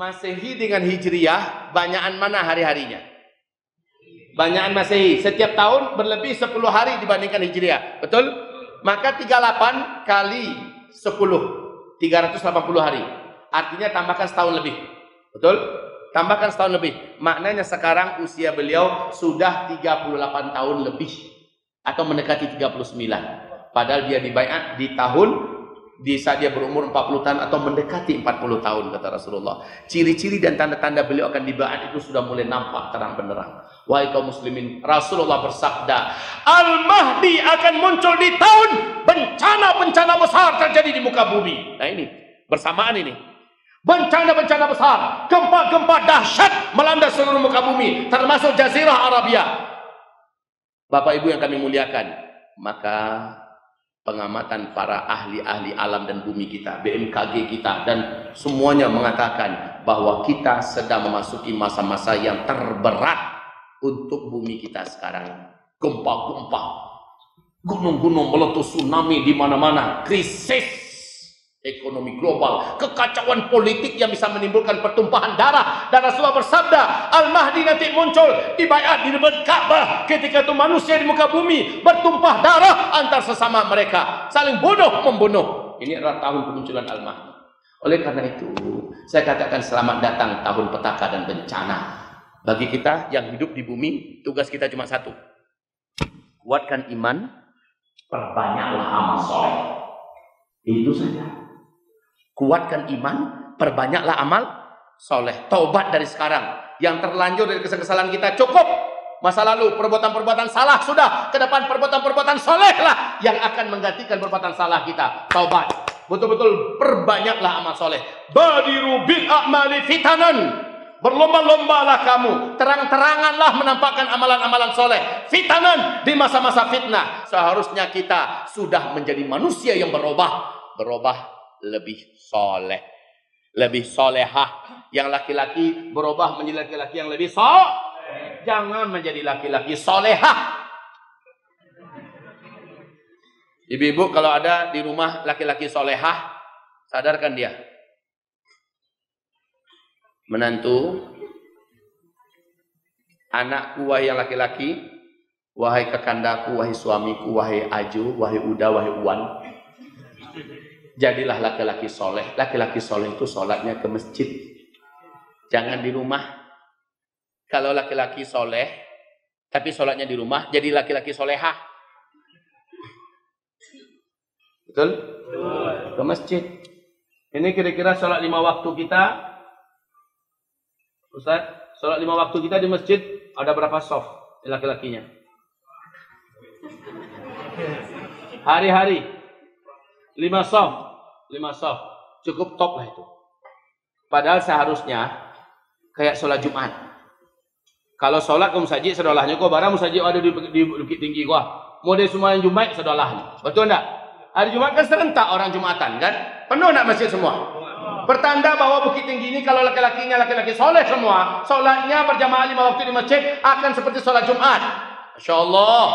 Masehi dengan Hijriyah, banyakan mana hari-harinya? Banyakan Masehi. Setiap tahun berlebih 10 hari dibandingkan Hijriyah. Betul? Maka 38 kali 10, 380 hari. Artinya tambahkan setahun lebih. Betul? Tambahkan setahun lebih. Maknanya sekarang usia beliau sudah 38 tahun lebih. Atau mendekati 39. Padahal dia dibaiat di tahun di saat dia berumur 40 tahun atau mendekati 40 tahun, kata Rasulullah. Ciri-ciri dan tanda-tanda beliau akan dibaiat itu sudah mulai nampak terang benderang. Wahai kaum muslimin, Rasulullah bersabda, Al-Mahdi akan muncul di tahun bencana-bencana besar terjadi di muka bumi. Nah ini, bersamaan ini. Bencana-bencana besar, gempa-gempa dahsyat melanda seluruh muka bumi, termasuk Jazirah Arabia. Bapak Ibu yang kami muliakan, maka pengamatan para ahli-ahli alam dan bumi kita, BMKG kita, dan semuanya mengatakan bahwa kita sedang memasuki masa-masa yang terberat untuk bumi kita sekarang. Gempa-gempa, gunung-gunung meletus, tsunami di mana-mana, krisis ekonomi global, kekacauan politik yang bisa menimbulkan pertumpahan darah. Dan Rasulullah bersabda, Al-Mahdi nanti muncul dibaiat di depan Ka'bah. Ketika itu manusia di muka bumi bertumpah darah antar sesama mereka, saling bunuh-membunuh. Ini adalah tahun kemunculan Al-Mahdi. Oleh karena itu, saya katakan selamat datang tahun petaka dan bencana. Bagi kita yang hidup di bumi, tugas kita cuma satu. Kuatkan iman, perbanyaklah amal soleh. Itu saja. Kuatkan iman, perbanyaklah amal soleh. Taubat dari sekarang. Yang terlanjur dari kesalahan kita cukup. Masa lalu perbuatan-perbuatan salah sudah. Ke depan perbuatan-perbuatan soleh lah yang akan menggantikan perbuatan salah kita. Taubat. Betul-betul perbanyaklah amal soleh. Badiru bil a'mali fitanan. Berlomba-lombalah kamu, terang-teranganlah menampakkan amalan-amalan soleh. Fitanan di masa-masa fitnah. Seharusnya kita sudah menjadi manusia yang berubah lebih soleh, lebih solehah. Yang laki-laki berubah menjadi laki-laki yang lebih soleh. Jangan menjadi laki-laki solehah. Ibu-ibu kalau ada di rumah laki-laki solehah, sadarkan dia. Menantu, anakku wahai yang laki-laki, wahai kekandaku, wahai suamiku, wahai aju, wahai uda, wahai uwan, jadilah laki-laki soleh. Laki-laki soleh itu sholatnya ke masjid, jangan di rumah. Kalau laki-laki soleh tapi sholatnya di rumah, jadi laki-laki solehah. Betul? Ke masjid. Ini kira-kira sholat 5 waktu kita, Ustaz, sholat 5 waktu kita di masjid ada berapa soft laki-lakinya? Hari-hari 5 soft, 5 soft, cukup top lah itu. Padahal seharusnya kayak sholat Jumat. Kalau sholat ke musajid sedolahnya kok, barang musajid ada di Bukit Tinggi gua. Model semua yang Jumat sedolahnya. Betul enggak? Hari Jumat kan serentak orang Jumatan kan? Penuh enggak masjid semua? Pertanda bahwa Bukit Tinggi ini kalau laki-lakinya laki-laki soleh semua, sholatnya berjamaah 5 waktu di masjid akan seperti sholat Jumat. Masya Allah,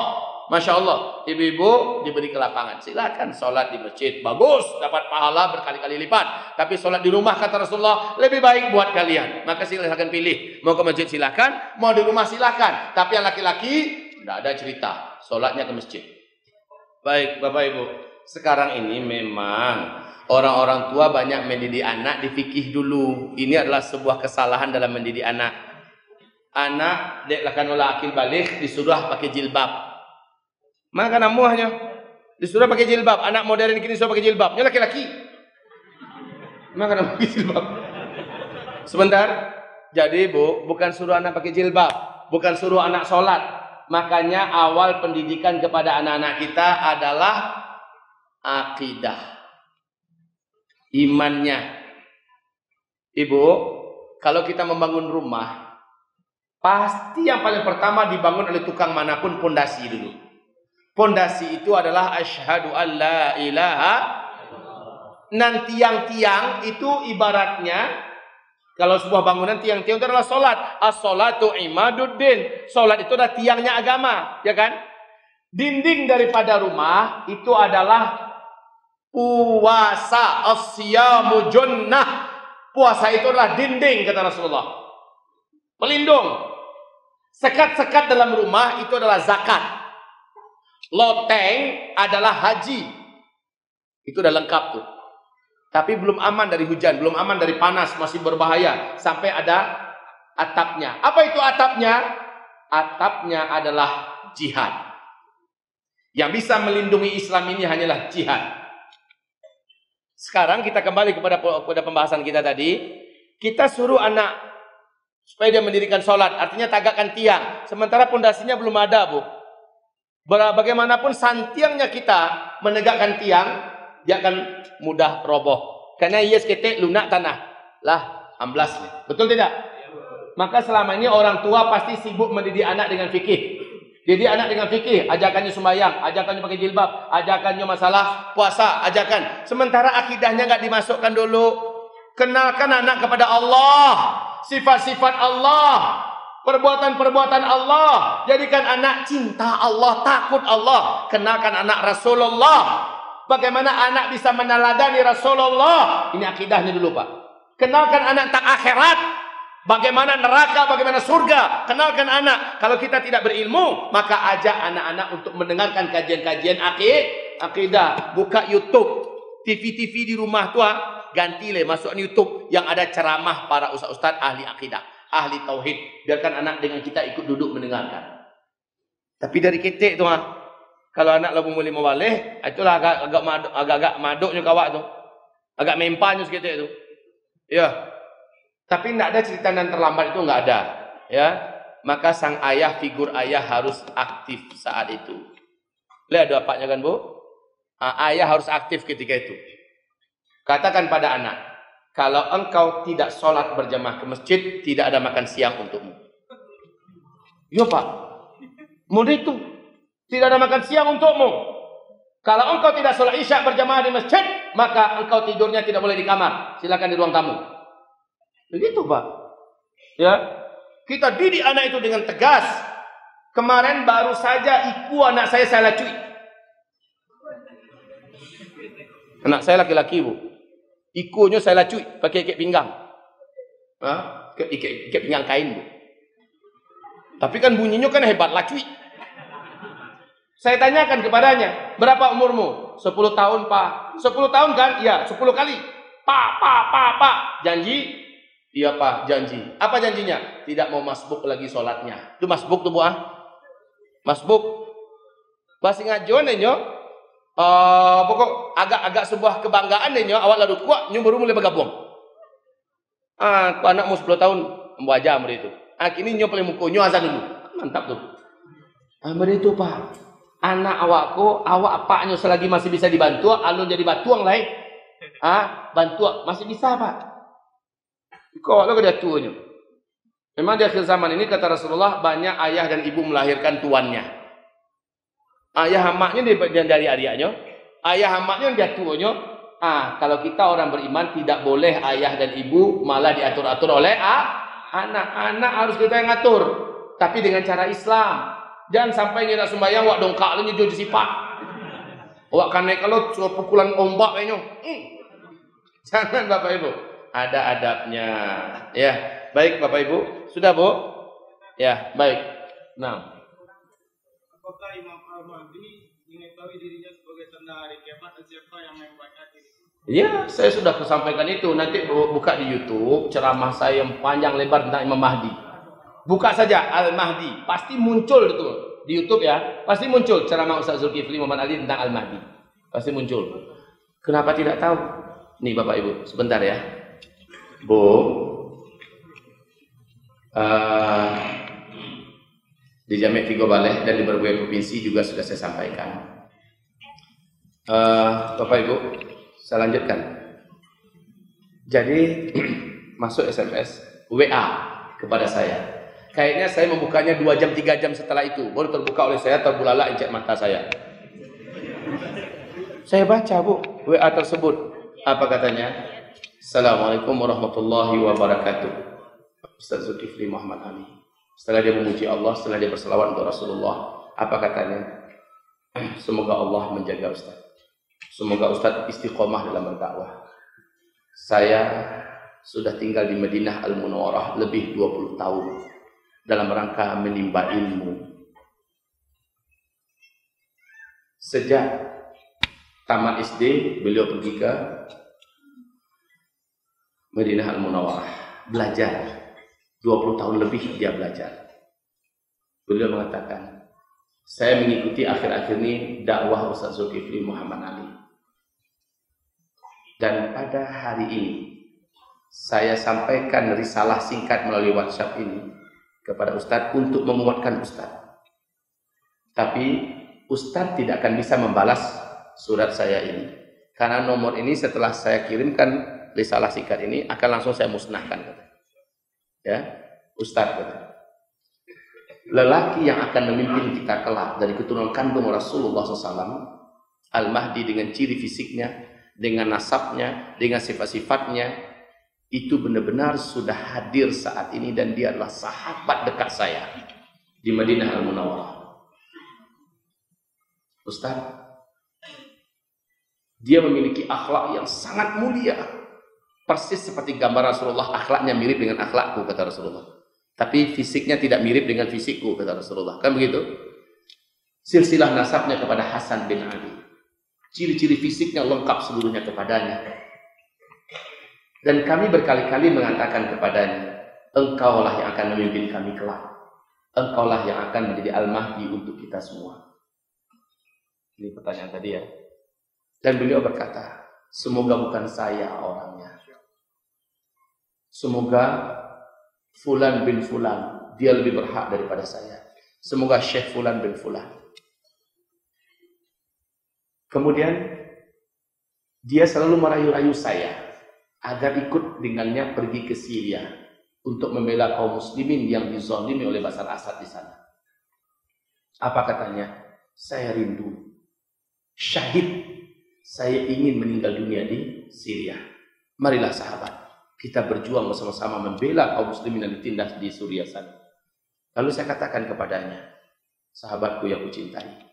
Masya Allah. Ibu-ibu diberi kelapangan, silakan sholat di masjid, bagus, dapat pahala berkali-kali lipat. Tapi sholat di rumah kata Rasulullah lebih baik buat kalian. Maka silakan pilih, mau ke masjid silakan, mau di rumah silakan. Tapi yang laki-laki tidak ada cerita, sholatnya ke masjid. Baik Bapak Ibu, sekarang ini memang orang-orang tua banyak mendidik anak di fikih dulu. Ini adalah sebuah kesalahan dalam mendidik anak. Anak dek lakan olah akil balik disuruh pakai jilbab. Maka namuahnya disuruh pakai jilbab. Anak modern kini disuruh pakai jilbab. Ini laki-laki. Maka namuah pakai jilbab. Sebentar. Jadi Bu, bukan suruh anak pakai jilbab, bukan suruh anak sholat. Makanya awal pendidikan kepada anak-anak kita adalah akidah, imannya. Ibu, kalau kita membangun rumah, pasti yang paling pertama dibangun oleh tukang manapun pondasi dulu. Pondasi itu adalah asyhadu an la ilaha. Nanti tiang-tiang itu ibaratnya, kalau sebuah bangunan tiang-tiang itu adalah solat. As-solatu imaduddin. Solat itu adalah tiangnya agama, ya kan? Dinding daripada rumah itu adalah puasa, as-siyamu junnah. Puasa itu adalah dinding, kata Rasulullah. Pelindung. Sekat-sekat dalam rumah itu adalah zakat. Loteng adalah haji. Itu udah lengkap tuh. Tapi belum aman dari hujan, belum aman dari panas, masih berbahaya. Sampai ada atapnya. Apa itu atapnya? Atapnya adalah jihad. Yang bisa melindungi Islam ini hanyalah jihad. Sekarang kita kembali kepada pembahasan kita tadi. Kita suruh anak supaya dia mendirikan sholat. Artinya tagakkan tiang. Sementara pondasinya belum ada, Bu. Bagaimanapun santiangnya kita menegakkan tiang, dia akan mudah roboh. Karena ia seketik lunak tanah. Lah, amblasnya. Betul tidak? Maka selama ini orang tua pasti sibuk mendidik anak dengan fikih. Didik anak dengan fikih, ajakannya sembahyang, ajakannya pakai jilbab, ajakannya masalah puasa, ajakan. Sementara akidahnya enggak dimasukkan dulu. Kenalkan anak kepada Allah, sifat-sifat Allah, perbuatan-perbuatan Allah. Jadikan anak cinta Allah, takut Allah. Kenalkan anak Rasulullah. Bagaimana anak bisa meneladani Rasulullah? Ini akidahnya dulu, Pak. Kenalkan anak tentang akhirat. Bagaimana neraka, bagaimana surga. Kenalkan anak. Kalau kita tidak berilmu, maka ajak anak-anak untuk mendengarkan kajian-kajian akidah. Buka YouTube. TV-TV di rumah tua, ganti le, masuk YouTube yang ada ceramah para ustaz-ustaz ahli akidah, ahli tauhid. Biarkan anak dengan kita ikut duduk mendengarkan. Tapi dari ketik tu, kalau anak lagu mulai mewalih, itulah agak maduknya kawak tu. Agak mempanya seketik tu. Ya. Tapi tidak ada cerita dan terlambat, itu enggak ada, ya. Maka sang ayah, figur ayah harus aktif saat itu. Lihat bapaknya kan, Bu? Ayah harus aktif ketika itu. Katakan pada anak, kalau engkau tidak sholat berjamaah ke masjid, tidak ada makan siang untukmu. Ya, Pak. Murid itu, tidak ada makan siang untukmu. Kalau engkau tidak sholat isya berjamaah di masjid, maka engkau tidurnya tidak boleh di kamar. Silakan di ruang tamu. Begitu, Pak. Ya, kita didik anak itu dengan tegas. Kemarin baru saja iku anak saya lacui. Anak saya laki-laki, Bu. Ikunya saya lacui pakai ikat pinggang. Ikat pinggang kain, Bu. Tapi kan bunyinya kan hebat, lacui. Saya tanyakan kepadanya, berapa umurmu? 10 tahun, Pak. 10 tahun kan? Ya, 10 kali. Pak. Janji? Iya, Pak, janji. Apa janjinya? Tidak mau masbuk lagi sholatnya. Itu masbuk tuh, Bu. Masbuk. Pas ngajuan nyo. Pokok agak sebuah kebanggaan nyo. Awak lalu kuat, nyo baru mulai bergabung. Anakmu 10 tahun, membaca itu. Kini nyo paling muku, nyo azan dulu. Mantap tuh. Itu, Pak. Anak awakku, awak paknya selagi masih bisa dibantu, alun jadi batuang lain. Bantu masih bisa, Pak. Kok lo dia tuanya. Memang di akhir zaman ini kata Rasulullah banyak ayah dan ibu melahirkan tuannya. Ayah hamaknya dari adik-adiknya, ayah hamaknya dia tuanya. Kalau kita orang beriman tidak boleh ayah dan ibu malah diatur-atur oleh anak-anak, harus kita yang ngatur. Tapi dengan cara Islam. Jangan sampai nyedak sembahyang wak dongkak lu nyuju sifat. Wak kanek kalau suruh pukulan ombak kayaknya. Jangan, Bapak Ibu. Ada adabnya. Ya, baik Bapak Ibu. Sudah, Bu? Ya, baik. Nah. Apakah Imam Al-Mahdi mengetahui dirinya sebagai tanda hari kiamat dan siapa yang memberkati? Ya, saya sudah sampaikan itu. Nanti buka di YouTube ceramah saya yang panjang lebar tentang Imam Mahdi. Buka saja Al-Mahdi, pasti muncul itu di YouTube ya. Pasti muncul ceramah Ustaz Zulkifli Muhammad Ali tentang Al-Mahdi. Pasti muncul. Kenapa tidak tahu? Nih Bapak Ibu, sebentar ya. Bu, di Jamek Vigo Baleh dan di berbagai provinsi juga sudah saya sampaikan. Bapak Ibu, saya lanjutkan. Jadi masuk SMS WA kepada saya. Kayaknya saya membukanya 2 jam 3 jam setelah itu baru terbuka oleh saya, terbulalak incek mata saya. Saya baca, Bu, WA tersebut. Apa katanya? Assalamualaikum warahmatullahi wabarakatuh. Ustaz Zulkifli Muhammad Ali. Setelah dia memuji Allah, setelah dia berselawat untuk Rasulullah, apa katanya? Semoga Allah menjaga Ustaz. Semoga Ustaz istiqomah dalam berdakwah. Saya sudah tinggal di Madinah Al-Munawwarah lebih 20 tahun dalam rangka menimba ilmu. Sejak tamat SD, beliau pergi ke Madinah Al-Munawwarah, belajar. 20 tahun lebih dia belajar. Beliau mengatakan, saya mengikuti akhir-akhir ini dakwah Ustaz Zulkifli Muhammad Ali. Dan pada hari ini, saya sampaikan risalah singkat melalui WhatsApp ini kepada Ustaz untuk menguatkan Ustaz. Tapi Ustaz tidak akan bisa membalas surat saya ini. Karena nomor ini setelah saya kirimkan risalah singkat ini, akan langsung saya musnahkan. Ya, Ustaz kata. Lelaki yang akan memimpin kita kelak dari keturunan kandung Rasulullah SAW, Al-Mahdi dengan ciri fisiknya, dengan nasabnya, dengan sifat-sifatnya, itu benar-benar sudah hadir saat ini dan dia adalah sahabat dekat saya di Madinah Al-Munawwarah. Ustaz, dia memiliki akhlak yang sangat mulia, persis seperti gambar Rasulullah. Akhlaknya mirip dengan akhlakku, kata Rasulullah. Tapi fisiknya tidak mirip dengan fisikku, kata Rasulullah. Kan begitu? Silsilah nasabnya kepada Hasan bin Ali. Ciri-ciri fisiknya lengkap seluruhnya kepadanya. Dan kami berkali-kali mengatakan kepadanya, engkaulah yang akan memimpin kami kelak. Engkaulah yang akan menjadi Al-Mahdi untuk kita semua. Ini pertanyaan tadi ya. Dan beliau berkata, semoga bukan saya orangnya. Semoga Fulan bin Fulan, dia lebih berhak daripada saya. Semoga Syekh Fulan bin Fulan. Kemudian dia selalu merayu-rayu saya agar ikut dengannya pergi ke Syria untuk membela kaum muslimin yang dizalimi oleh Bashar Assad di sana. Apa katanya? Saya rindu syahid. Saya ingin meninggal dunia di Syria. Marilah sahabat, kita berjuang bersama-sama membela kaum muslimin yang ditindas di Syria sana. Lalu saya katakan kepadanya, sahabatku yang kucintai,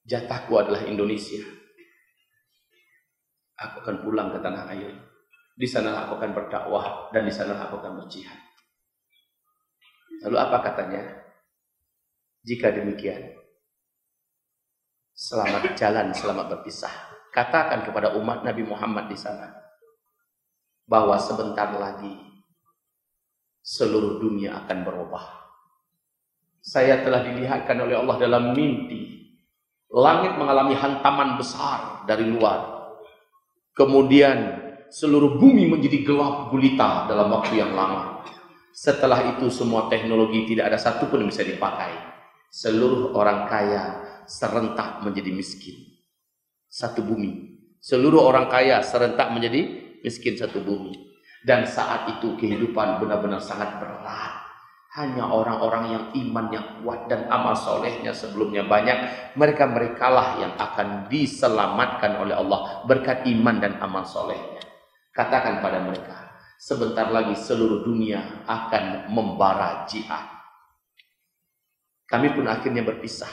jatahku adalah Indonesia. Aku akan pulang ke tanah air. Di sana aku akan berdakwah dan di sana aku akan berjihad. Lalu apa katanya? Jika demikian, selamat jalan, selamat berpisah. Katakan kepada umat Nabi Muhammad di sana bahwa sebentar lagi seluruh dunia akan berubah. Saya telah dilihatkan oleh Allah dalam mimpi. Langit mengalami hantaman besar dari luar. Kemudian seluruh bumi menjadi gelap gulita dalam waktu yang lama. Setelah itu semua teknologi tidak ada satupun yang bisa dipakai. Seluruh orang kaya serentak menjadi miskin. Satu bumi. Seluruh orang kaya serentak menjadi miskin satu bumi. Dan saat itu kehidupan benar-benar sangat berat. Hanya orang-orang yang imannya kuat dan amal solehnya sebelumnya banyak. Mereka-merekalah yang akan diselamatkan oleh Allah berkat iman dan amal solehnya. Katakan pada mereka, sebentar lagi seluruh dunia akan membara jihad. Kami pun akhirnya berpisah.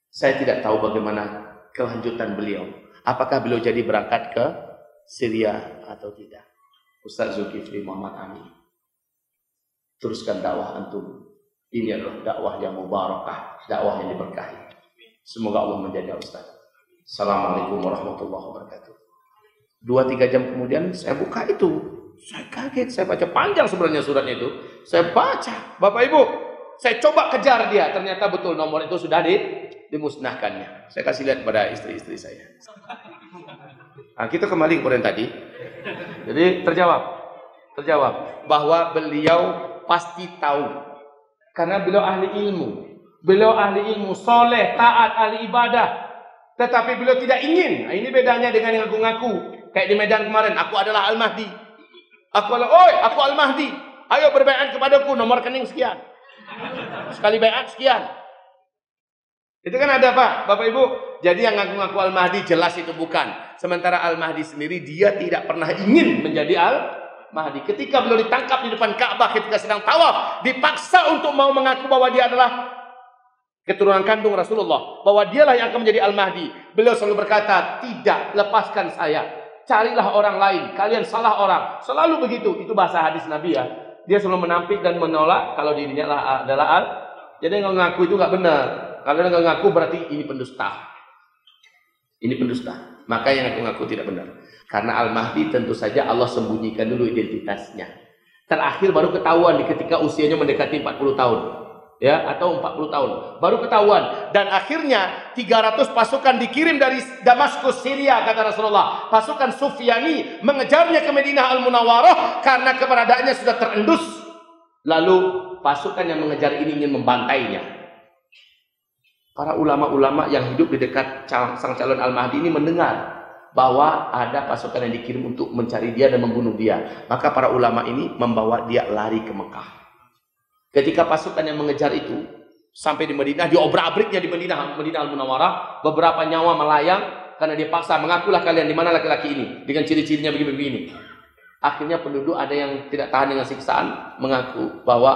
Saya tidak tahu bagaimana kelanjutan beliau. Apakah beliau jadi berangkat ke Syria atau tidak? Ustaz Zulkifli Muhammad Ali, teruskan dakwah antum. Ini adalah dakwah yang mubarakah, dakwah yang diberkahi. Semoga Allah menjaga Ustaz. Assalamualaikum warahmatullahi wabarakatuh. 2-3 jam kemudian saya buka itu. Saya kaget, saya baca panjang sebenarnya suratnya itu. Saya baca, Bapak Ibu, saya coba kejar dia. Ternyata betul nomor itu sudah dimusnahkannya. Saya kasih lihat pada istri-istri saya. Nah, kita kembali kepada yang tadi. Jadi terjawab bahwa beliau pasti tahu. Karena beliau ahli ilmu. Beliau ahli ilmu, soleh, taat, ahli ibadah. Tetapi beliau tidak ingin. Nah, ini bedanya dengan yang ngaku-ngaku. Kayak di Medan kemarin, aku adalah Al-Mahdi. Aku Al-Mahdi. Ayo berbaiat kepadaku, nomor rekening sekian. Sekali baiat sekian. Itu kan ada Pak, Bapak Ibu. Jadi yang ngaku-ngaku Al-Mahdi jelas itu bukan. Sementara Al-Mahdi sendiri dia tidak pernah ingin menjadi Al-Mahdi. Ketika beliau ditangkap di depan Ka'bah ketika sedang tawaf, dipaksa untuk mau mengaku bahwa dia adalah keturunan kandung Rasulullah, bahwa dialah yang akan menjadi Al-Mahdi. Beliau selalu berkata, tidak, lepaskan saya. carilah orang lain, kalian salah orang. Selalu begitu, itu bahasa hadis Nabi ya. Dia selalu menampik dan menolak kalau dirinya adalah jadi yang ngaku itu nggak benar. Kalau yang ngaku berarti ini pendusta. Ini pendusta. Maka yang ngaku tidak benar. Karena Al-Mahdi tentu saja Allah sembunyikan dulu identitasnya. Terakhir baru ketahuan ketika usianya mendekati 40 tahun. Ya, atau 40 tahun. Baru ketahuan. Dan akhirnya 300 pasukan dikirim dari Damaskus, Syria, kata Rasulullah. Pasukan Sufyani mengejarnya ke Madinah Al-Munawwarah karena keberadaannya sudah terendus. Lalu pasukan yang mengejar ini ingin membantainya. Para ulama-ulama yang hidup di dekat sang calon Al-Mahdi ini mendengar bahwa ada pasukan yang dikirim untuk mencari dia dan membunuh dia. Maka para ulama ini membawa dia lari ke Mekah. Ketika pasukan yang mengejar itu sampai di Madinah, diobrak-abriknya di Madinah Al-Munawwarah, beberapa nyawa melayang karena dia paksa, mengakulah kalian di mana laki-laki ini dengan ciri-cirinya begini-begini. Akhirnya penduduk ada yang tidak tahan dengan siksaan, mengaku bahwa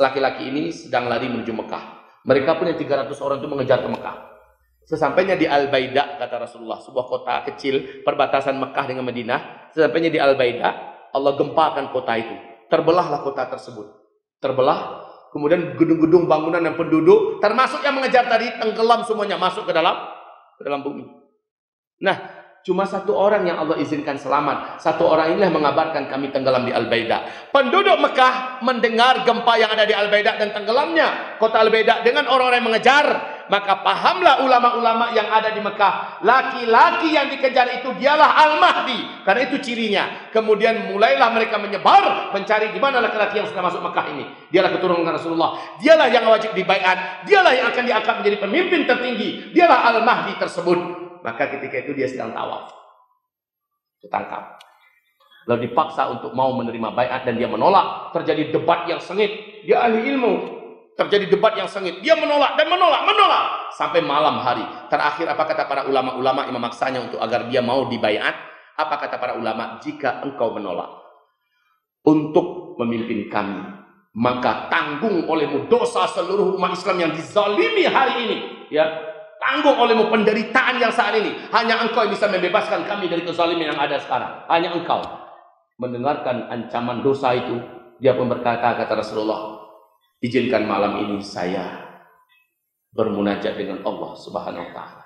laki-laki ini sedang lari menuju Mekah. Mereka pun yang 300 orang itu mengejar ke Mekah. Sesampainya di Al-Baidah, kata Rasulullah, sebuah kota kecil perbatasan Mekah dengan Madinah. Sesampainya di Al-Baidah, Allah gempakan kota itu. Terbelahlah kota tersebut. Terbelah, kemudian gedung-gedung bangunan dan penduduk, termasuk yang mengejar tadi, tenggelam semuanya masuk ke dalam bumi. Nah, cuma satu orang yang Allah izinkan selamat. Satu orang inilah mengabarkan kami tenggelam di Al-Baidah. Penduduk Mekah mendengar gempa yang ada di Al-Baidah dan tenggelamnya kota Al-Baidah dengan orang-orang yang mengejar. Maka pahamlah ulama-ulama yang ada di Mekah, laki-laki yang dikejar itu dialah Al-Mahdi, karena itu cirinya. Kemudian mulailah mereka menyebar mencari di mana laki-laki yang sudah masuk Mekah ini. Dialah keturunan Rasulullah, dialah yang wajib dibaiat, dialah yang akan diangkat menjadi pemimpin tertinggi, dialah Al-Mahdi tersebut. Maka ketika itu dia sedang tawaf, ditangkap, lalu dipaksa untuk mau menerima baiat dan dia menolak. Terjadi debat yang sengit, dia ahli ilmu. Terjadi debat yang sengit, dia menolak dan menolak sampai malam hari. Terakhir apa kata para ulama-ulama yang memaksanya untuk agar dia mau dibaiat? Apa kata para ulama? Jika engkau menolak untuk memimpin kami, maka tanggung olehmu dosa seluruh umat Islam yang dizalimi hari ini. Ya, tanggung olehmu penderitaan yang saat ini. Hanya engkau yang bisa membebaskan kami dari kezaliman yang ada sekarang. Hanya engkau. Mendengarkan ancaman dosa itu, dia pun berkata, kata Rasulullah, izinkan malam ini saya bermunajat dengan Allah Subhanahu wa taala.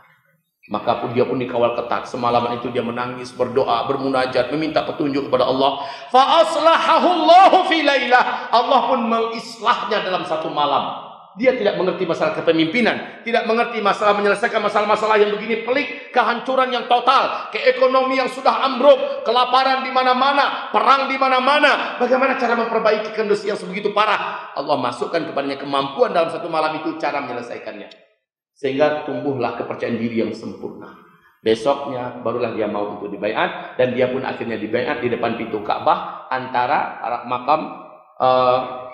Maka dia pun dikawal ketat. Semalaman itu dia menangis, berdoa, bermunajat, meminta petunjuk kepada Allah. Fa aslahahu Allahu fi lailah. Allah pun mengislahnya dalam satu malam. Dia tidak mengerti masalah kepemimpinan, tidak mengerti masalah menyelesaikan masalah-masalah yang begini pelik, kehancuran yang total, keekonomi yang sudah ambruk, kelaparan di mana-mana, perang di mana-mana. Bagaimana cara memperbaiki kondisi yang sebegitu parah? Allah masukkan kepadanya kemampuan dalam satu malam itu cara menyelesaikannya. Sehingga tumbuhlah kepercayaan diri yang sempurna. Besoknya barulah dia mau untuk dibaiat, dan dia pun akhirnya dibaiat di depan pintu Ka'bah antara makam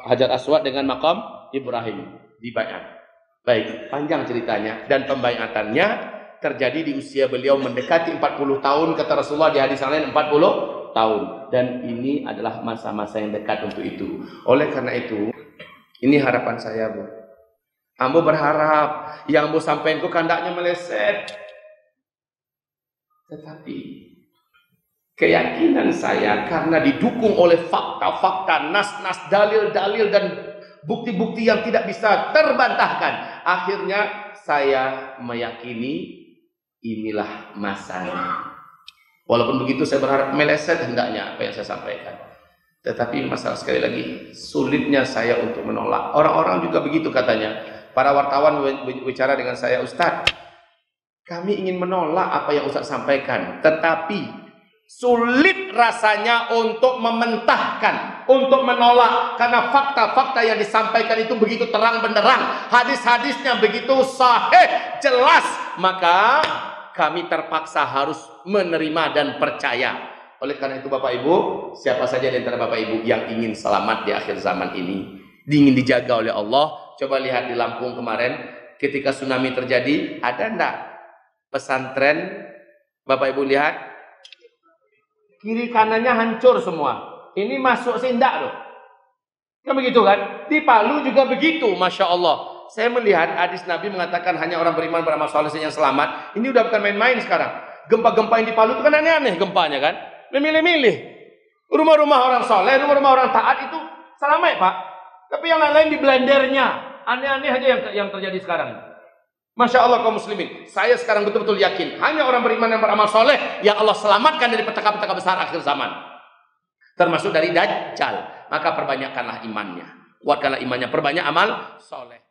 Hajar Aswad dengan makam Ibrahim. Dibaiat. Baik, panjang ceritanya dan pembaiatannya terjadi di usia beliau mendekati 40 tahun, kata Rasulullah di hadis yang lain 40 tahun, dan ini adalah masa-masa yang dekat untuk itu. Oleh karena itu, ini harapan saya, Bu. Ambo berharap yang Ambo sampaikan kok kandaknya meleset. Tetapi keyakinan saya karena didukung oleh fakta-fakta, nas-nas, dalil-dalil dan bukti-bukti yang tidak bisa terbantahkan, akhirnya saya meyakini inilah masanya. Walaupun begitu saya berharap meleset hendaknya apa yang saya sampaikan. Tetapi masalah sekali lagi sulitnya saya untuk menolak. Orang-orang juga begitu katanya. Para wartawan bicara dengan saya, Ustadz, kami ingin menolak apa yang Ustadz sampaikan, tetapi sulit rasanya untuk mementahkan, untuk menolak, karena fakta-fakta yang disampaikan itu begitu terang benderang, hadis-hadisnya begitu sahih, jelas, maka kami terpaksa harus menerima dan percaya. Oleh karena itu Bapak Ibu, siapa saja di antara Bapak Ibu yang ingin selamat di akhir zaman ini, ingin dijaga oleh Allah, coba lihat di Lampung kemarin ketika tsunami terjadi, ada enggak pesantren? Bapak Ibu lihat, kiri kanannya hancur semua. Ini masuk sindak loh. Kan begitu kan? Di Palu juga begitu, Masya Allah. Saya melihat hadis Nabi mengatakan hanya orang beriman beramal saleh yang selamat. Ini udah bukan main-main sekarang. Gempa-gempa yang di Palu itu kan aneh-aneh gempanya kan. Memilih-milih. Rumah-rumah orang soleh, rumah-rumah orang taat itu selamat Pak. Tapi yang lain-lain di blendernya. Aneh-aneh aja yang terjadi sekarang. Masya Allah kaum muslimin. Saya sekarang betul-betul yakin. Hanya orang beriman yang beramal soleh yang Allah selamatkan dari petaka-petaka besar akhir zaman. Termasuk dari Dajjal. Maka perbanyakkanlah imannya. Kuatkanlah imannya. Perbanyak amal soleh.